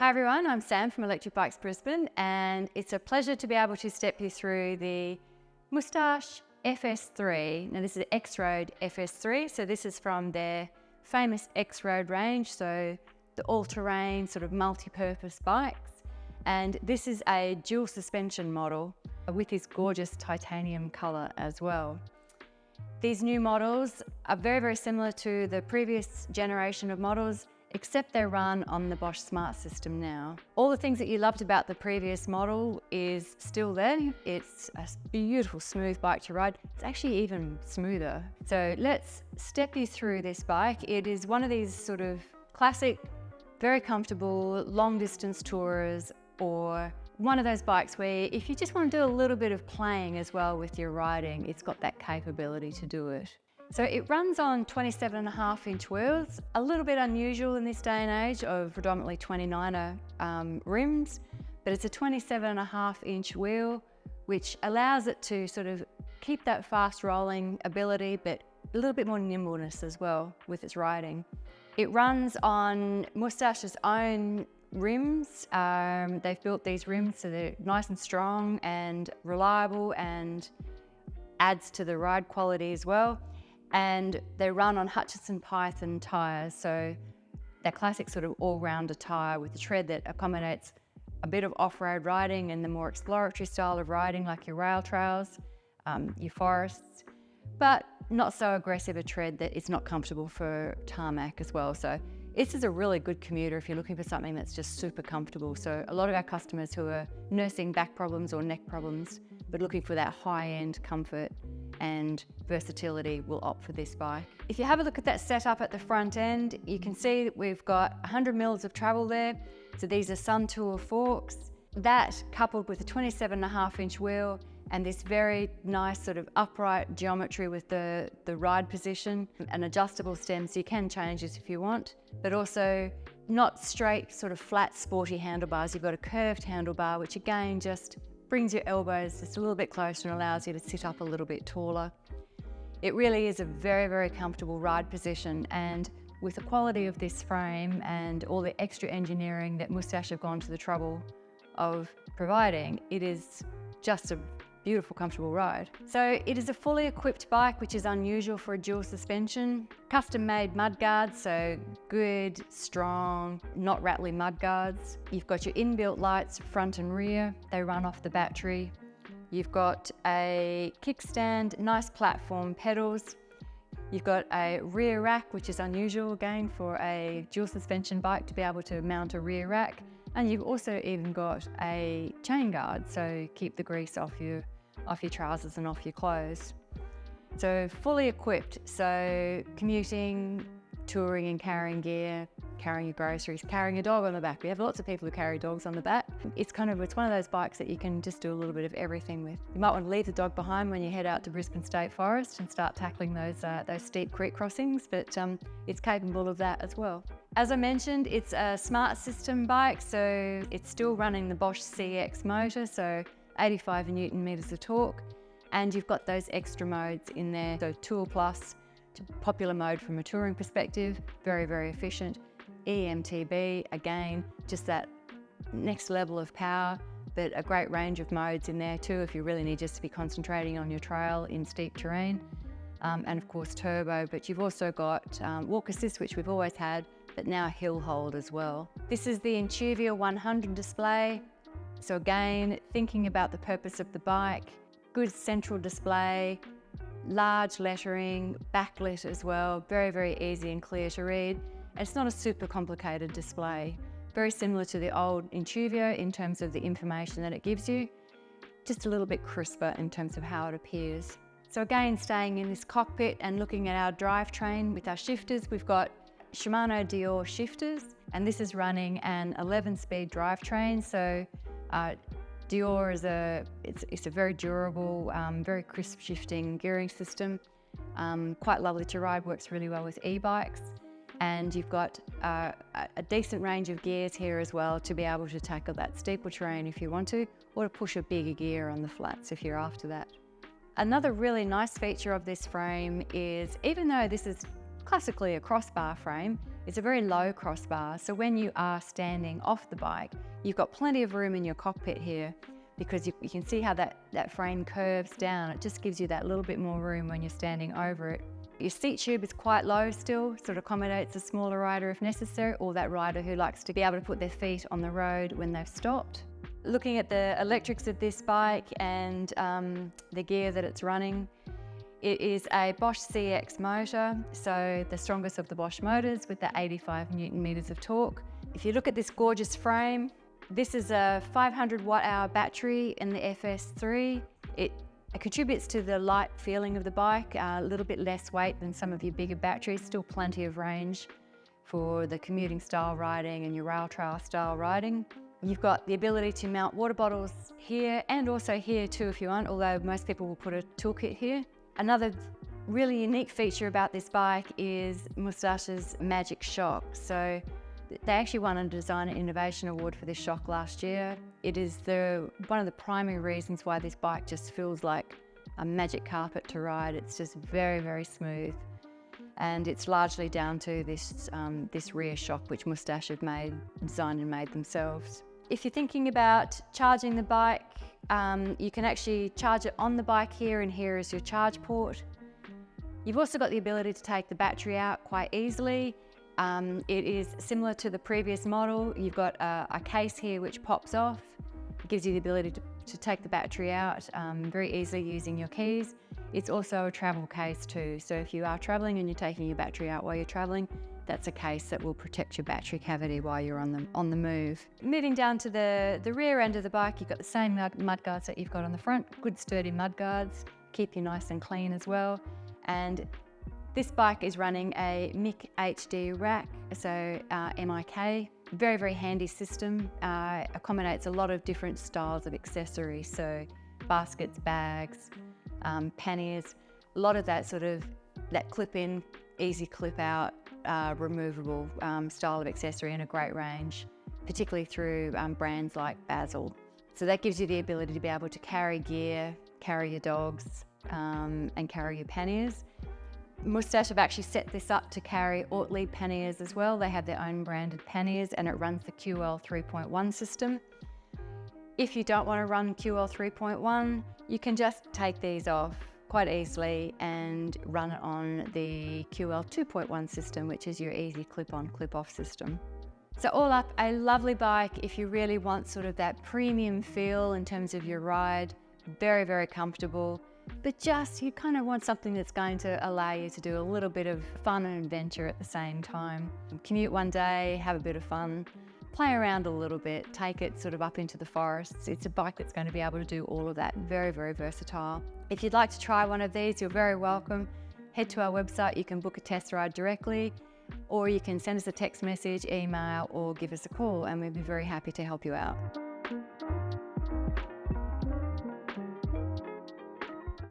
Hi everyone, I'm Sam from Electric Bikes Brisbane, and it's a pleasure to be able to step you through the Moustache FS3. Now this is XRoad FS3, so this is from their famous XRoad range, so the all-terrain sort of multi-purpose bikes. And this is a dual suspension model with this gorgeous titanium colour as well. These new models are very, very similar to the previous generation of models, except they run on the Bosch Smart System now. All the things that you loved about the previous model is still there. It's a beautiful, smooth bike to ride. It's actually even smoother. So let's step you through this bike. It is one of these sort of classic, very comfortable, long distance tourers, or one of those bikes where if you just want to do a little bit of playing as well with your riding, it's got that capability to do it. So it runs on 27.5-inch wheels, a little bit unusual in this day and age of predominantly 29er rims, but it's a 27.5-inch wheel, which allows it to sort of keep that fast rolling ability, but a little bit more nimbleness as well with its riding. It runs on Moustache's own rims. They've built these rims so they're nice and strong and reliable and adds to the ride quality as well. And they run on Hutchinson Python tyres, so that classic sort of all-rounder tyre with a tread that accommodates a bit of off-road riding and the more exploratory style of riding like your rail trails, your forests, but not so aggressive a tread that it's not comfortable for tarmac as well. So this is a really good commuter if you're looking for something that's just super comfortable. So a lot of our customers who are nursing back problems or neck problems, but looking for that high-end comfort and versatility will opt for this bike. If you have a look at that setup at the front end, you can see that we've got 100 mils of travel there. So these are Sun Tour forks. That coupled with a 27.5-inch wheel and this very nice sort of upright geometry with the ride position, an adjustable stem so you can change this if you want, but also not straight sort of flat sporty handlebars. You've got a curved handlebar, which again just brings your elbows just a little bit closer and allows you to sit up a little bit taller. It really is a very, very comfortable ride position, and with the quality of this frame and all the extra engineering that Moustache have gone to the trouble of providing, it is just a beautiful, comfortable ride. So it is a fully equipped bike, which is unusual for a dual suspension. Custom-made mudguards, so good, strong, not rattly mudguards. You've got your inbuilt lights, front and rear. They run off the battery. You've got a kickstand, nice platform pedals. You've got a rear rack, which is unusual again for a dual suspension bike to be able to mount a rear rack. And you've also even got a chain guard, so keep the grease off your trousers and off your clothes. So fully equipped, so commuting, touring and carrying gear, carrying your groceries, carrying a dog on the back. We have lots of people who carry dogs on the back. It's one of those bikes that you can just do a little bit of everything with. You might want to leave the dog behind when you head out to Brisbane State Forest and start tackling those steep creek crossings, but it's capable of that as well. As I mentioned, it's a Smart System bike, so it's still running the Bosch CX motor, so 85 Newton meters of torque, and you've got those extra modes in there. So Tour Plus, popular mode from a touring perspective, very, very efficient. EMTB, again, just that next level of power, but a great range of modes in there too if you really need just to be concentrating on your trail in steep terrain. And of course turbo, but you've also got walk assist, which we've always had, but now hill hold as well. This is the Intuvia 100 display. So again, thinking about the purpose of the bike, good central display, large lettering, backlit as well, very, very easy and clear to read. It's not a super complicated display, very similar to the old Intuvia in terms of the information that it gives you, just a little bit crisper in terms of how it appears. So again, staying in this cockpit and looking at our drivetrain with our shifters, we've got Shimano Dior shifters, and this is running an 11-speed drivetrain. So Dior is it's a very durable, very crisp shifting gearing system. Quite lovely to ride, works really well with e-bikes. And you've got a decent range of gears here as well to be able to tackle that steeper terrain if you want to, or to push a bigger gear on the flats if you're after that. Another really nice feature of this frame is, even though this is classically a crossbar frame, It's a very low crossbar, so when you are standing off the bike, you've got plenty of room in your cockpit here, because you can see how that frame curves down. It just gives you that little bit more room when you're standing over it. Your seat tube is quite low still, sort of accommodates a smaller rider if necessary, or that rider who likes to be able to put their feet on the road when they've stopped. Looking at the electrics of this bike and the gear that it's running, it is a Bosch CX motor, so the strongest of the Bosch motors with the 85 Newton meters of torque. If you look at this gorgeous frame, this is a 500 watt-hour battery in the FS3. It contributes to the light feeling of the bike, a little bit less weight than some of your bigger batteries, still plenty of range for the commuting style riding and your rail trail style riding. You've got the ability to mount water bottles here and also here too if you want, although most people will put a toolkit here. Another really unique feature about this bike is Moustache's Magic Shock. So they actually won a Designer Innovation Award for this shock last year. It is one of the primary reasons why this bike just feels like a magic carpet to ride. It's just very, very smooth. And it's largely down to this rear shock, which Moustache have designed and made themselves. If you're thinking about charging the bike, you can actually charge it on the bike here, and here is your charge port. You've also got the ability to take the battery out quite easily. It is similar to the previous model. You've got a case here which pops off. It gives you the ability to take the battery out very easily using your keys. It's also a travel case too. So if you are traveling and you're taking your battery out while you're traveling, that's a case that will protect your battery cavity while you're on the move. Moving down to the rear end of the bike, you've got the same mud guards that you've got on the front. Good sturdy mud guards, keep you nice and clean as well. And this bike is running a MIC HD rack, so MIK. Very, very handy system. Accommodates a lot of different styles of accessories, so baskets, bags, panniers. A lot of that clip-in, easy clip-out, removable style of accessory, and a great range, particularly through brands like Basil. So that gives you the ability to be able to carry gear, carry your dogs, and carry your panniers. Moustache have actually set this up to carry Ortlieb panniers as well. They have their own branded panniers, and it runs the QL 3.1 system. If you don't want to run QL 3.1, you can just take these off quite easily and run it on the QL 2.1 system, which is your easy clip-on, clip-off system. So all up, a lovely bike if you really want sort of that premium feel in terms of your ride. Very, very comfortable. But just, you kind of want something that's going to allow you to do a little bit of fun and adventure at the same time. Commute one day, have a bit of fun, play around a little bit, take it sort of up into the forests. It's a bike that's going to be able to do all of that. Very, very versatile. If you'd like to try one of these, you're very welcome. Head to our website, you can book a test ride directly, or you can send us a text message, email, or give us a call, and we'd be very happy to help you out.